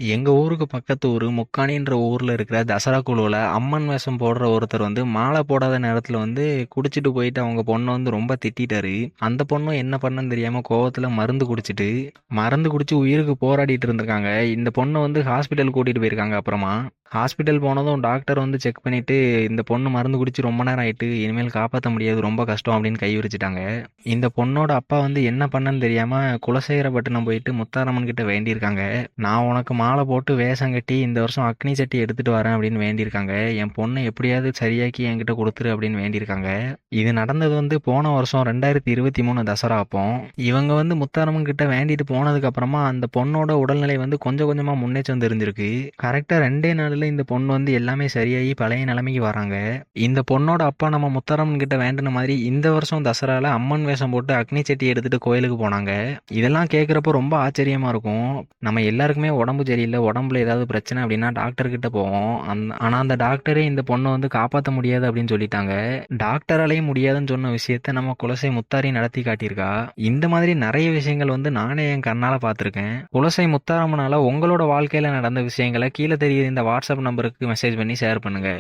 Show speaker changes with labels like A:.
A: எங்க ஊருக்கு பக்கத்து ஊரு முக்காணின்ற ஊர்ல இருக்கிற தசரா குழுவுல அம்மன் வேஷம் போடுற ஒருத்தர் வந்து மாலை போடாத நேரத்துல வந்து குடிச்சிட்டு போயிட்டு அவங்க பொண்ணை வந்து ரொம்ப திட்டிட்டாரு. அந்த பொண்ணும் என்ன பண்ணன்னு தெரியாம கோவத்துல மருந்து குடிச்சிட்டு மருந்து குடிச்சு உயிருக்கு போராடிட்டு இருந்திருக்காங்க. இந்த பொண்ணை வந்து ஹாஸ்பிட்டல் கூட்டிட்டு போயிருக்காங்க. அப்புறமா ஹாஸ்பிட்டல் போனதும் டாக்டர் வந்து செக் பண்ணிட்டு இந்த பொண்ணு மருந்து குடிச்சு ரொம்ப நேரம் ஆயிட்டு, இனிமேல் காப்பாற்ற முடியாது, ரொம்ப கஷ்டம் அப்படின்னு கை விரிச்சிட்டாங்க. இந்த பொண்ணோட அப்பா வந்து என்ன பண்ணன்னு தெரியாம குலசேகரப்பட்டினம் போயிட்டு முத்தாரம்மன் கிட்ட வேண்டியிருக்காங்க. நான் உனக்கு மாலை போட்டு வேஷம் கட்டி இந்த வருஷம் அக்னி சட்டி எடுத்துட்டு வரேன் அப்படின்னு வேண்டியிருக்காங்க. என் பொண்ணை எப்படியாவது சரியாக்கி என்கிட்ட கொடுத்துரு அப்படின்னு வேண்டியிருக்காங்க. இது நடந்தது வந்து போன வருஷம் 2023 தசரா அப்போ. இவங்க வந்து முத்தாரம்மன் கிட்ட வேண்டிட்டு போனதுக்கு அப்புறமா அந்த பொண்ணோட உடல்நிலை வந்து கொஞ்சம் கொஞ்சமா முன்னேற்றம் தெரிஞ்சிருக்கு. கரெக்டா 2 நாள்ல இந்த பொண்ணு வந்து எல்லாமே சரியாகி பழைய நிலைமைக்கு வராங்க. இந்த பொண்ணோட அப்பா நம்ம முத்தாரம்மன் கிட்ட வேண்டின மாதிரி இந்த வருஷம் தசரால அம்மன் வேஷம் போட்டு அக்னி சட்டி எடுத்துட்டு கோயிலுக்கு போனாங்க. இதெல்லாம் கேட்குறப்போ ரொம்ப ஆச்சரியமா இருக்கும். நம்ம எல்லாருக்குமே உடம்பு சரியில்லை, உடம்புல ஏதாவது பிரச்சனை அப்படின்னா டாக்டர் கிட்ட போவோம். ஆனா அந்த டாக்டரே இந்த பொண்ணை வந்து காப்பாற்ற முடியாது அப்படின்னு சொல்லிட்டாங்க. டாக்டராலையும் முடியாதுன்னு சொன்ன விஷயத்த நம்ம குலசை முத்தாரி நடத்தி காட்டியிருக்கா. இந்த மாதிரி நிறைய விஷயங்கள் வந்து நானே என் கண்ணால பார்த்துருக்கேன். குலசை முத்தாரம்மனால உங்களோட வாழ்க்கையில நடந்த விஷயங்களை கீழே தெரியுது இந்த வாட்ஸ்அப் நம்பருக்கு மெசேஜ் பண்ணி ஷேர் பண்ணுங்க.